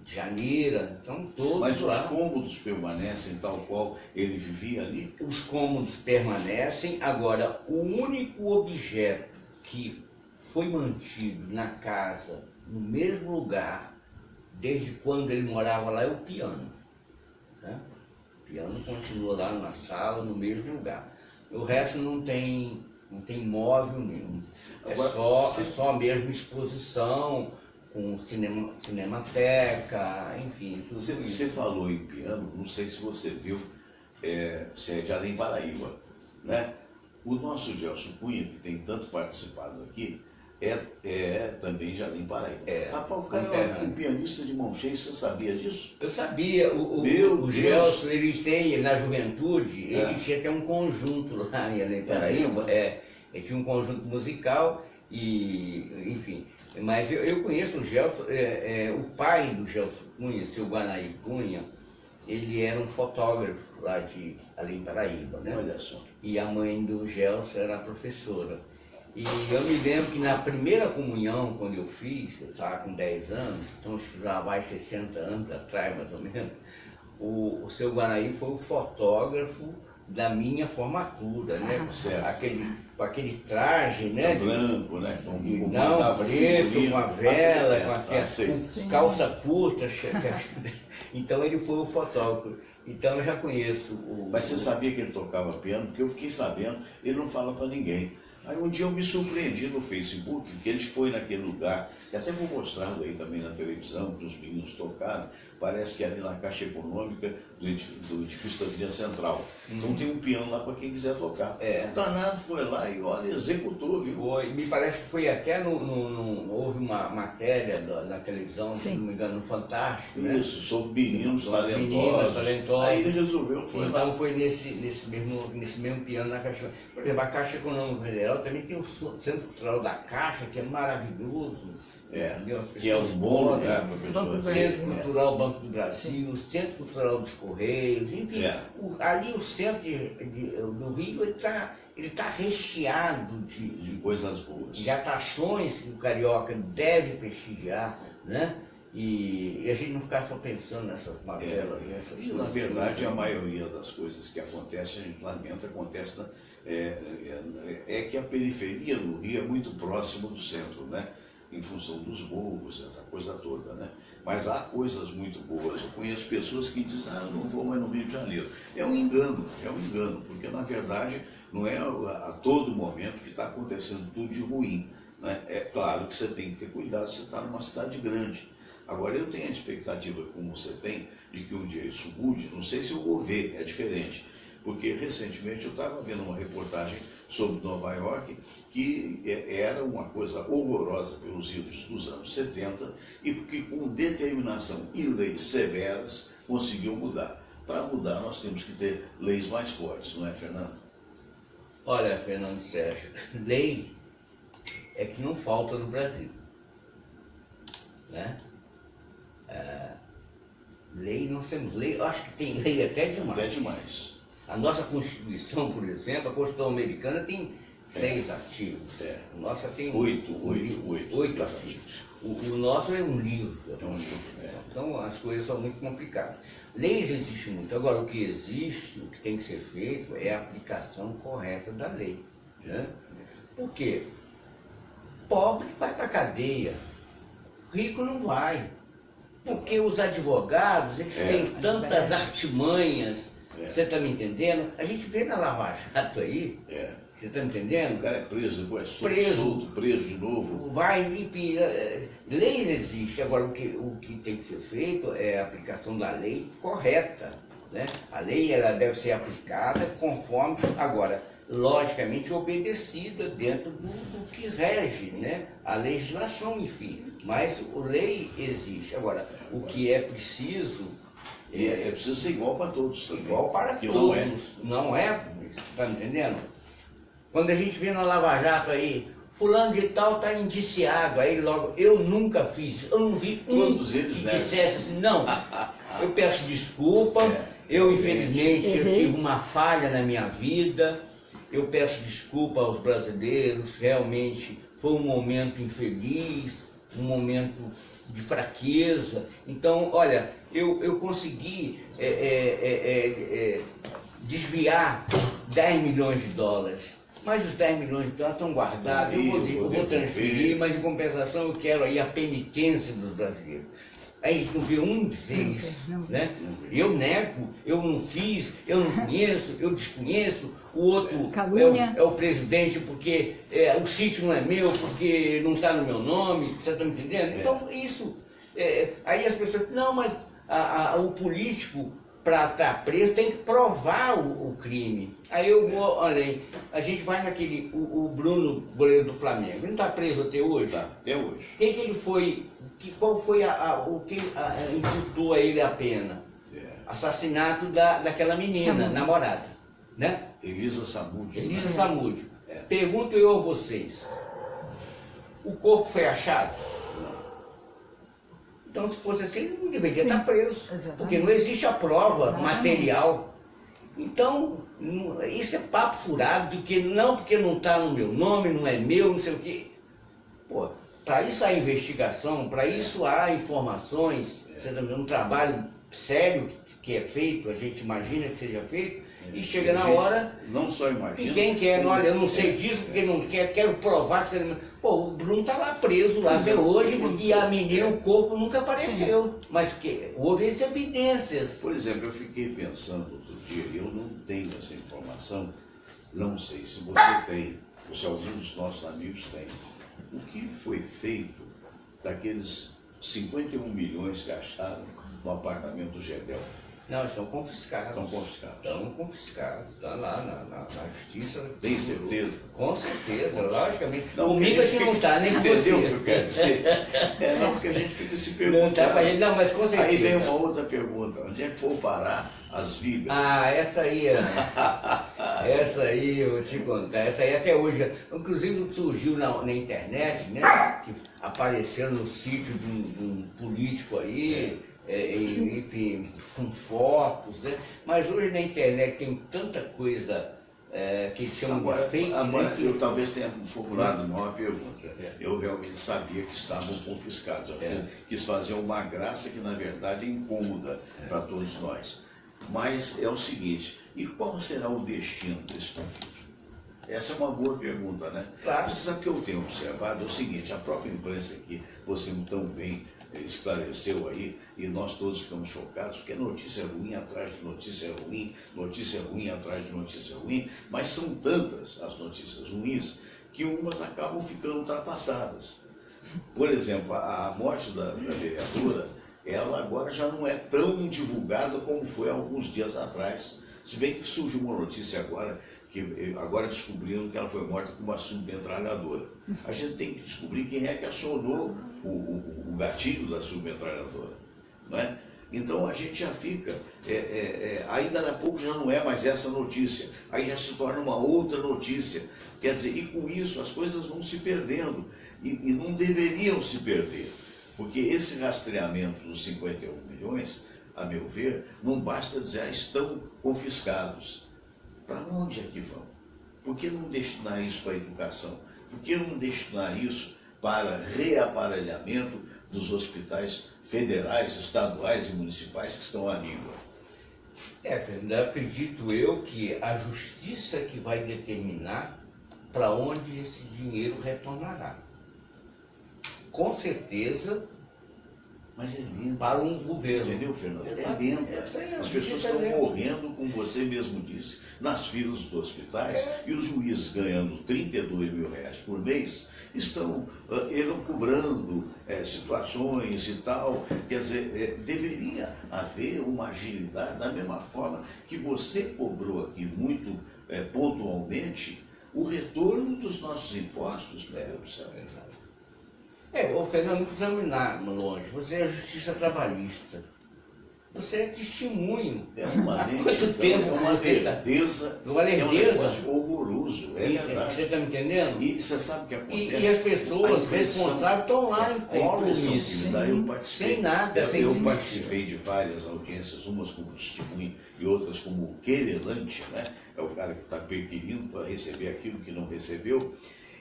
Janeira, então todos. Mas lá. Os cômodos permanecem tal qual ele vivia ali? Os cômodos permanecem. Agora, o único objeto que foi mantido na casa, no mesmo lugar, desde quando ele morava lá, é o piano. Né? O piano continua lá na sala, no mesmo lugar. O resto não tem móvel nenhum. Agora, só a mesma exposição, com cinemateca, enfim, tudo isso. Você falou em piano, não sei se você viu, se é de Além Paraíba, né? O nosso Gelson Cunha, que tem tanto participado aqui, também de Além Paraíba. Rapaz, o cara é um pianista de mão cheia, você sabia disso? Eu sabia. O Gelson, ele tem, na juventude, ele tinha até um conjunto lá em Além Paraíba. Ele tinha um conjunto musical, e, enfim. Mas eu conheço o Gelson, o pai do Gelson Cunha, seu Guanaí Cunha, ele era um fotógrafo lá de Além Paraíba, né? Olha só. E a mãe do Gelson era professora. E eu me lembro que na primeira comunhão, quando eu fiz, eu estava com 10 anos, então já vai 60 anos atrás, mais ou menos, o seu Guanaí foi o fotógrafo da minha formatura, né? Com aquele traje, né? Branco, né? Não, preto, com a vela, com a calça curta. Então ele foi o fotógrafo. Então eu já conheço Mas você sabia que ele tocava piano? Porque eu fiquei sabendo, ele não fala para ninguém. Aí um dia eu me surpreendi no Facebook, que ele foi naquele lugar, e até vou mostrar aí também na televisão, que os meninos tocaram, parece que é ali na Caixa Econômica do edifício da Avenida Central. Então tem um piano lá para quem quiser tocar. O danado foi lá e olha, executou, viu? Foi, me parece que foi até houve uma matéria na televisão, se não me engano, no Fantástico, né? Isso, sobre meninos talentosos. Aí ele resolveu, foi lá. Então foi nesse mesmo piano na Caixa. Por exemplo, a Caixa Econômica Federal também tem o Centro Cultural da Caixa, que é maravilhoso. Que é um bom lugar para pessoas. O Centro Cultural Banco do Brasil, o Centro Cultural dos Correios, enfim. Ali o centro do Rio, ele tá recheado de coisas boas. De atrações que o carioca deve prestigiar, né? E a gente não ficar só pensando nessas mazelas. E na verdade a maioria das coisas que acontecem, a gente lamenta, acontece que a periferia do Rio é muito próximo do centro, né? Em função dos morros, essa coisa toda, né? Mas há coisas muito boas. Eu conheço pessoas que dizem, eu não vou mais no Rio de Janeiro. É um engano, porque na verdade não é a todo momento que está acontecendo tudo de ruim, né? É claro que você tem que ter cuidado, você está numa cidade grande. Agora eu tenho a expectativa, como você tem, de que um dia isso mude, não sei se eu vou ver, é diferente. Porque recentemente eu estava vendo uma reportagem sobre Nova York, que era uma coisa horrorosa pelos ídolos dos anos 70, e que com determinação e leis severas conseguiu mudar. Para mudar, nós temos que ter leis mais fortes, não é, Fernando? Olha, Fernando Sérgio, lei é que não falta no Brasil, né? Lei, nós temos lei, eu acho que tem lei até demais. Até demais. A nossa Constituição, por exemplo, a Constituição americana tem 6 artigos. A nossa tem 8 artigos. O nosso é um livro. Então as coisas são muito complicadas. Leis existem muito. Agora, o que existe, o que tem que ser feito é a aplicação correta da lei. Né? Por quê? Pobre vai para a cadeia, rico não vai. Porque os advogados, eles têm tantas artimanhas. Você está me entendendo? A gente vê na Lava Jato aí, você está me entendendo? O cara é preso, depois solto, preso de novo. Vai, enfim, leis existem. Agora, o que tem que ser feito é a aplicação da lei correta. Né? A lei ela deve ser aplicada conforme, agora, logicamente obedecida dentro do que rege, né? A legislação, enfim. Mas a lei existe. Agora, o que é preciso... É preciso ser igual para todos também. Igual para todos. Não é, está me entendendo? Quando a gente vê na Lava Jato aí, fulano de tal está indiciado, aí logo, eu nunca fiz, eu não vi todos eles que dissesse assim, não, eu peço desculpa, eu infelizmente eu tive uma falha na minha vida, eu peço desculpa aos brasileiros, realmente foi um momento infeliz, um momento de fraqueza. Então, olha, eu consegui desviar 10 milhões de dólares, mas os 10 milhões de dólares estão guardados, eu vou transferir, mas em compensação eu quero aí a penitência dos brasileiros. A gente não vê um dizer isso, né? Eu nego, eu não fiz, eu não conheço, eu desconheço, o outro é o presidente porque o sítio não é meu, porque não está no meu nome, você está me entendendo? Então isso, aí as pessoas, não, mas o político para estar preso tem que provar o crime. Aí eu vou, olha, a gente vai naquele, o Bruno, goleiro do Flamengo, ele não está preso até hoje? Tá, até hoje. Quem que ele foi, qual foi o que imputou a ele a pena? Assassinato daquela menina, namorada, né? Elisa Samúdio. Elisa Samúdio. Pergunto eu a vocês, o corpo foi achado? Então, se fosse assim, ele não deveria estar preso, porque não existe a prova material. Então, isso é papo furado, porque não está no meu nome, não é meu, não sei o quê. Pô, para isso há investigação, para isso há informações, um trabalho sério que é feito, a gente imagina que seja feito, e chega na hora, não só imagina, e quem quer, olha, eu não sei disso porque não quero provar que... Pô, o Bruno está lá preso lá até hoje, e a menina, o corpo nunca apareceu, mas que houve as evidências. Por exemplo, eu fiquei pensando outro dia, eu não tenho essa informação, não sei se você tem, ou se algum dos nossos amigos tem, o que foi feito daqueles 51 milhões que acharam no apartamento do Gedel? Não, estão confiscados. Estão confiscados. Estão confiscados. Está lá na justiça. Tem certeza? Com certeza, logicamente. Não, comigo aqui não está, nem entendeu o que eu quero dizer? Não, porque a gente fica se perguntando. Não, mas com certeza. Aí vem uma outra pergunta. Onde é que for parar as vigas? Ah, essa aí eu vou te contar. Essa aí até hoje, inclusive surgiu na internet, né? Que apareceu no sítio de um político aí. Enfim, com fotos, né? Mas hoje na internet tem tanta coisa que eles chamam de fake. Agora, eu talvez tenha formulado uma pergunta. Eu realmente sabia que estavam confiscados. Eu quis fazer uma graça que, na verdade, é incômoda para todos nós. Mas é o seguinte, e qual será o destino desse conflito? Essa é uma boa pergunta, né? Claro. Você sabe o que eu tenho observado? É o seguinte, a própria imprensa que você tão bem esclareceu aí, e nós todos ficamos chocados, porque é notícia ruim atrás de notícia ruim atrás de notícia ruim, mas são tantas as notícias ruins que umas acabam ficando ultrapassadas. Por exemplo, a morte da vereadora, ela agora já não é tão divulgada como foi há alguns dias atrás. Se bem que surgiu uma notícia agora, que agora descobriram que ela foi morta com uma submetralhadora. A gente tem que descobrir quem é que acionou o gatilho da submetralhadora, não é? Então a gente já fica, aí daqui a pouco já não é mais essa notícia, aí já se torna uma outra notícia. Quer dizer, e com isso as coisas vão se perdendo, e não deveriam se perder, porque esse rastreamento dos 51 milhões, a meu ver, não basta dizer, estão confiscados. Para onde é que vão? Por que não destinar isso para a educação? Por que não destinar isso para reaparelhamento dos hospitais federais, estaduais e municipais que estão à língua? Fernando, acredito eu que a justiça que vai determinar para onde esse dinheiro retornará. Com certeza, mas é lento. para um governo. Entendeu, Fernando? É lento. As pessoas estão morrendo, como você mesmo disse, nas filas dos hospitais, e os juízes ganhando 32 mil reais por mês estão cobrando situações e tal. Quer dizer, deveria haver uma agilidade, da mesma forma que você cobrou aqui muito pontualmente o retorno dos nossos impostos, meu Deus do céu. Ô Fernando, não precisamos ir nada longe. Você é a justiça trabalhista. Você é testemunho. É uma Quanto tempo é uma lerdeza. Uma lerdeza? É um negócio horroroso. É verdade. Você está me entendendo? E você sabe o que acontece? E as pessoas responsáveis estão lá em colo nisso. Sem nada, sem participei de várias audiências, umas como testemunho e outras como querelante, né? É o cara que está perquirindo para receber aquilo que não recebeu.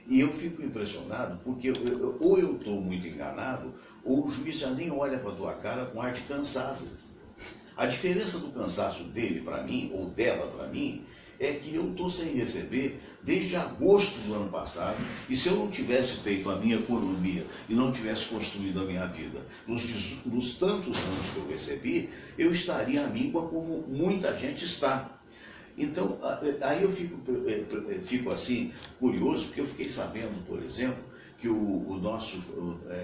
E eu fico impressionado porque ou eu estou muito enganado, ou o juiz já nem olha para a tua cara com ar de cansado. A diferença do cansaço dele para mim, ou dela para mim, é que eu estou sem receber desde agosto do ano passado, e se eu não tivesse feito a minha economia e não tivesse construído a minha vida nos tantos anos que eu recebi, eu estaria à míngua como muita gente está. Então, aí eu fico assim, curioso, porque eu fiquei sabendo, por exemplo, que o nosso,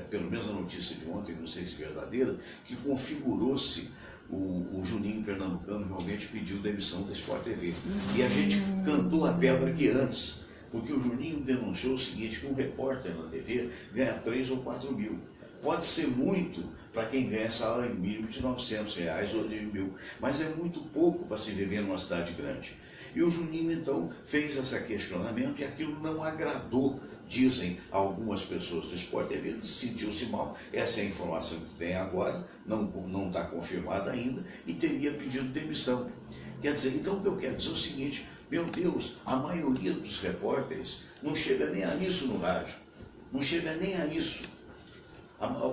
pelo menos a notícia de ontem, não sei se é verdadeira, que configurou-se o Juninho Pernambucano realmente pediu demissão da Sport TV. E a gente cantou a pedra aqui antes, porque o Juninho denunciou o seguinte, que um repórter na TV ganha 3 ou 4 mil. Pode ser muito para quem ganha salário mínimo de R$900 ou de 1.000, mas é muito pouco para se viver numa cidade grande. E o Juninho, então, fez esse questionamento e aquilo não agradou, dizem algumas pessoas do Sport TV, ele sentiu-se mal. Essa é a informação que tem agora, não está confirmada ainda, e teria pedido demissão. Quer dizer, então o que eu quero dizer é o seguinte, meu Deus, a maioria dos repórteres não chega nem a isso no rádio, não chega nem a isso.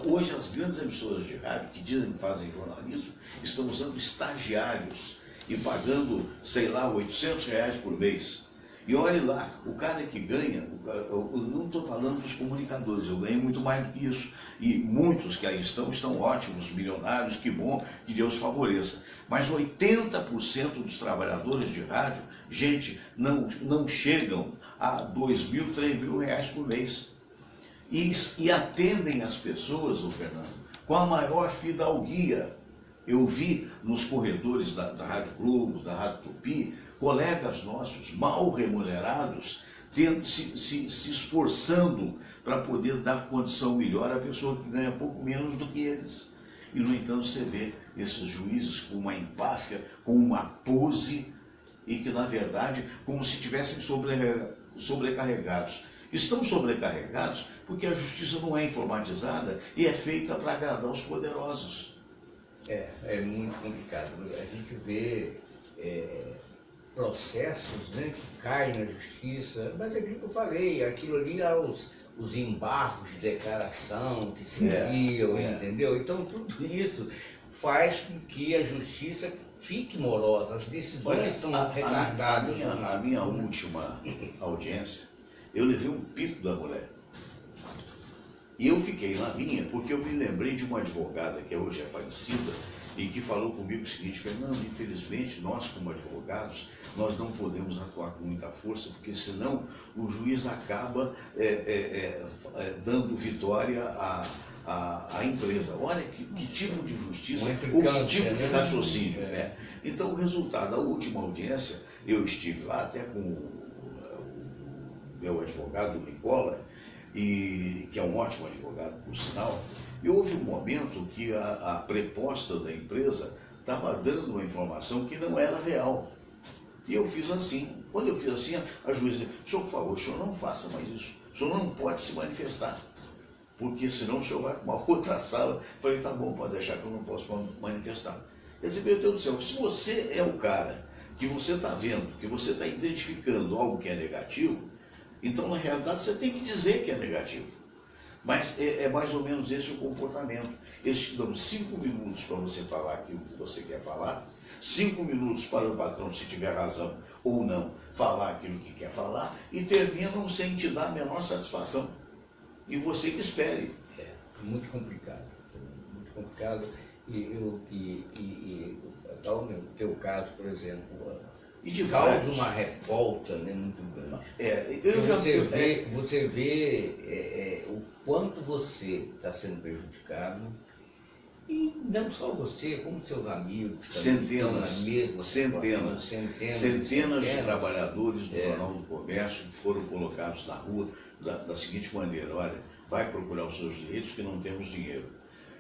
Hoje as grandes emissoras de rádio que dizem que fazem jornalismo estão usando estagiários e pagando, sei lá, R$800 por mês. E olhe lá, o cara que ganha, eu não estou falando dos comunicadores, eu ganho muito mais do que isso. E muitos que aí estão ótimos, milionários, que bom, que Deus favoreça. Mas 80% dos trabalhadores de rádio, gente, não chegam a R$2.000, R$3.000 por mês. E atendem as pessoas, o Fernando, com a maior fidalguia. Eu vi nos corredores da Rádio Globo, da Rádio Tupi, colegas nossos, mal remunerados, se esforçando para poder dar condição melhor à pessoa que ganha pouco menos do que eles. E, no entanto, você vê esses juízes com uma empáfia, com uma pose, e que, na verdade, como se estivessem sobrecarregados. Estão sobrecarregados porque a justiça não é informatizada e é feita para agradar os poderosos. É muito complicado. A gente vê processos, né, que caem na justiça, mas é aquilo que eu falei, aquilo ali é os embargos de declaração que se enviam, entendeu? Então tudo isso faz com que a justiça fique morosa, as decisões estão retardadas. A minha última audiência, eu levei um pico da mulher. E eu fiquei na minha, porque eu me lembrei de uma advogada que hoje é falecida e que falou comigo o seguinte: Fernando, infelizmente nós como advogados, nós não podemos atuar com muita força, porque senão o juiz acaba dando vitória a empresa. Olha que tipo de justiça, ou que implicância, tipo de né? raciocínio. Né? Então, o resultado da última audiência, eu estive lá até com o meu advogado, o Nicola, que é um ótimo advogado, por sinal, e houve um momento que a preposta da empresa estava dando uma informação que não era real. E eu fiz assim. Quando eu fiz assim, a juíza disse: senhor, por favor, o senhor não faça mais isso. O senhor não pode se manifestar, porque senão o senhor vai para uma outra sala. Eu falei: tá bom, pode deixar que eu não posso manifestar. Quer dizer, meu Deus do céu, se você é o cara que você está vendo, que você está identificando algo que é negativo, então na realidade você tem que dizer que é negativo. Mas é mais ou menos esse o comportamento. Eles te dão 5 minutos para você falar aquilo que você quer falar, 5 minutos para o patrão, se tiver razão ou não, falar aquilo que quer falar, e terminam sem te dar a menor satisfação. E você que espere. É muito complicado. Muito complicado. E tal, no teu caso, por exemplo, E de causa vários. uma revolta, né, muito grande. Você vê o quanto você está sendo prejudicado, e não só você, como seus amigos que estão na mesma situação, centenas de trabalhadores do Jornal do Comércio que foram colocados na rua da seguinte maneira: olha, vai procurar os seus direitos que não temos dinheiro.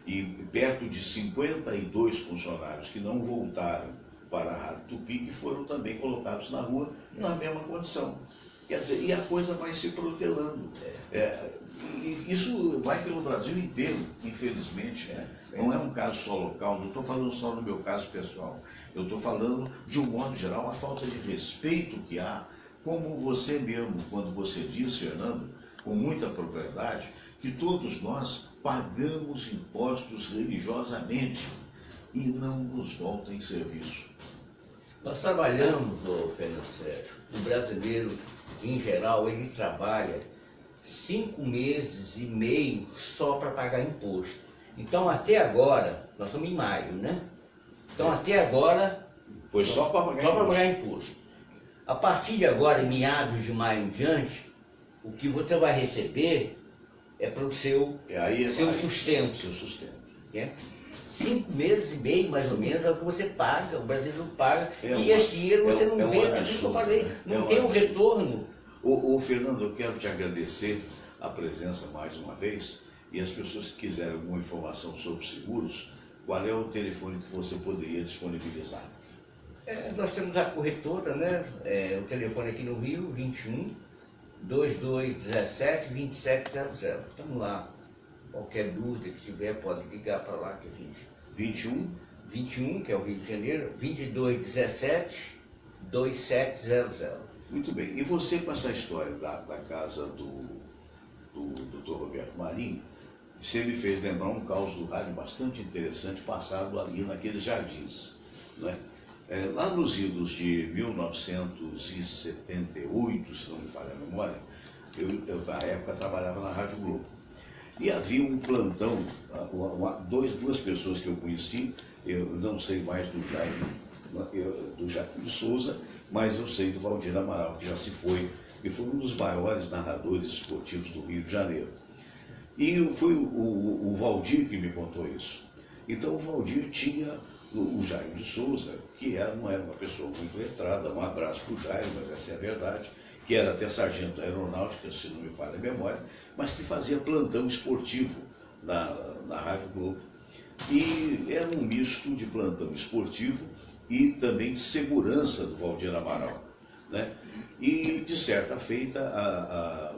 E perto de 52 funcionários que não voltaram para a Rádio Tupi, que foram também colocados na rua na mesma condição. Quer dizer, e a coisa vai se protelando. E isso vai pelo Brasil inteiro, infelizmente. Não é um caso só local, não estou falando só no meu caso pessoal. Eu estou falando, de um modo geral, a falta de respeito que há, como você mesmo, quando você diz, Fernando, com muita propriedade, que todos nós pagamos impostos religiosamente e não nos volta em serviço. Nós trabalhamos, Fernando Sérgio, o brasileiro, em geral, ele trabalha 5 meses e meio só para pagar imposto. Então, até agora, nós estamos em maio, né? Então, até agora, foi só para pagar imposto. A partir de agora, em meados de maio em diante, o que você vai receber é para o seu sustento. Seu sustento. 5 meses e meio, mais ou menos, é o que você paga, o brasileiro paga, e esse dinheiro você não vê, é isso que eu falei, não tem um retorno. Ô Fernando, eu quero te agradecer a presença mais uma vez, e as pessoas que quiserem alguma informação sobre seguros, qual é o telefone que você poderia disponibilizar? Nós temos a corretora, né? O telefone aqui no Rio, 21 2217 2700. Estamos lá. Qualquer dúvida que tiver, pode ligar para lá que a gente... 21, que é o Rio de Janeiro, 2217 2700. Muito bem. E você, com essa história da casa do Dr. Roberto Marinho, você me fez lembrar um caos do rádio bastante interessante passado ali naqueles jardins. Né? Lá nos idos de 1978, se não me falha a memória, eu na época trabalhava na Rádio Globo. E havia um plantão, duas pessoas que eu conheci, eu não sei mais do Jaime de Souza, mas eu sei do Valdir Amaral, que já se foi, e foi um dos maiores narradores esportivos do Rio de Janeiro. E foi o Valdir que me contou isso. Então o Valdir tinha o Jaime de Souza, que não era uma pessoa muito letrada, um abraço para o Jaime, mas essa é a verdade, que era até sargento da aeronáutica, se não me falha a memória, mas que fazia plantão esportivo na Rádio Globo. E era um misto de plantão esportivo e também de segurança do Valdir Amaral. Né? E, de certa feita,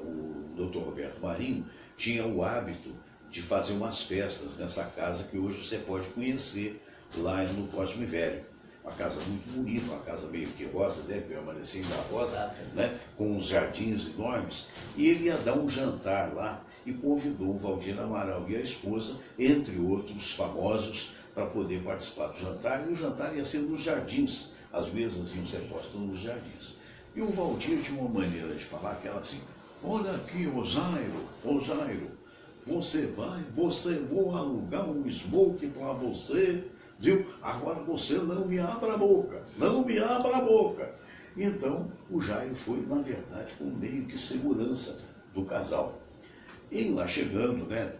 o Dr. Roberto Marinho tinha o hábito de fazer umas festas nessa casa que hoje você pode conhecer lá no Cosme Velho. Uma casa muito bonita, uma casa meio que rosa, deve permanecer ainda rosa, né? Com uns jardins enormes. E ele ia dar um jantar lá e convidou o Valdir Amaral e a esposa, entre outros famosos, para poder participar do jantar. E o jantar ia ser nos jardins, as mesas iam ser postas nos jardins. E o Valdir tinha uma maneira de falar que era assim: olha aqui, ô Jairo, vou alugar um smoke para você, viu? Agora você não me abra a boca, não me abra a boca. Então, o Jairo foi, na verdade, com meio que segurança do casal. E lá chegando, né,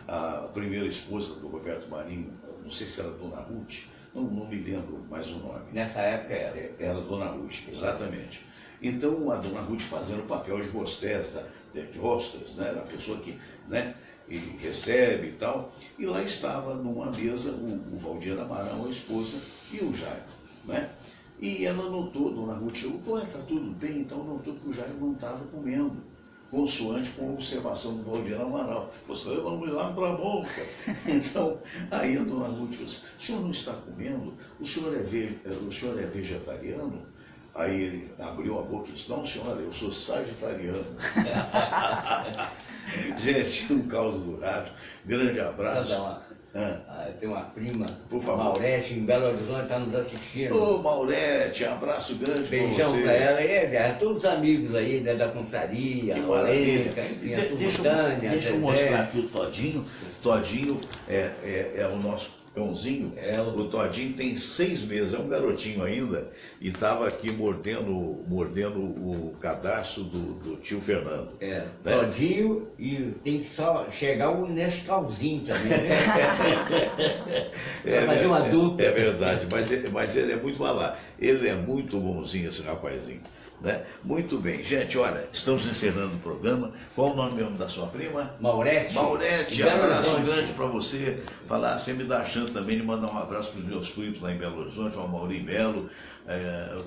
a primeira esposa do Roberto Marinho, não sei se era Dona Ruth, não me lembro mais o nome. Nessa época era. Era Dona Ruth, exatamente. Então a Dona Ruth fazendo o papel de hostess, de hostess, né, da pessoa que, né, e recebe e tal. E lá estava numa mesa o Valdir Amaral, a esposa, e o Jairo, né? E ela notou, Dona Ruth chegou, pô, tá tudo bem, então notou que o Jairo não estava comendo, consoante com a observação do Valdir Amaral. Você vamos lá para a boca. Então, aí a Dona Ruth disse, o senhor não está comendo? O senhor é vegetariano? Aí ele abriu a boca e disse, não, senhora, eu sou sagitariano. Gente, um caos do rádio. Grande abraço. Tem uma prima, por favor, Maurete, em Belo Horizonte, está nos assistindo. Ô, Maurete, abraço grande para você. Beijão para ela e todos os amigos aí, né, da confraria, que maravilha. Deixa eu mostrar aqui o Todinho. Todinho é o nosso cãozinho. O Todinho tem 6 meses, é um garotinho ainda, e estava aqui mordendo o cadarço do tio Fernando. Né? Todinho, e tem que só chegar o Nescauzinho também, né? Pra fazer uma dupla. É verdade, mas ele é muito malá. Ele é muito bonzinho, esse rapazinho. Né? Muito bem, gente, olha, estamos encerrando o programa. Qual o nome mesmo da sua prima? Maurete. Maurete, abraço grande para você. Você me dá a chance também de mandar um abraço para os meus primos lá em Belo Horizonte, ao Mauri Melo,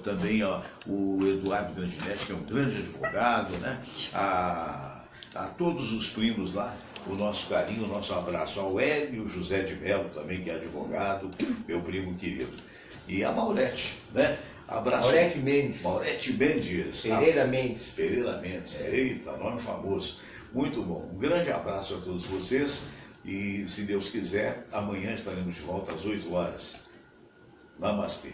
também o Eduardo Grandinetti, que é um grande advogado, né? A todos os primos lá, o nosso carinho, o nosso abraço. Ao Hélio José de Melo também, que é advogado, meu primo querido. E a Maurete, né? Abraço. Maurete Mendes. Maurete Mendes. Pereira Mendes. Pereira Mendes. Eita, nome famoso. Muito bom. Um grande abraço a todos vocês. E, se Deus quiser, amanhã estaremos de volta às 8 horas. Namastê.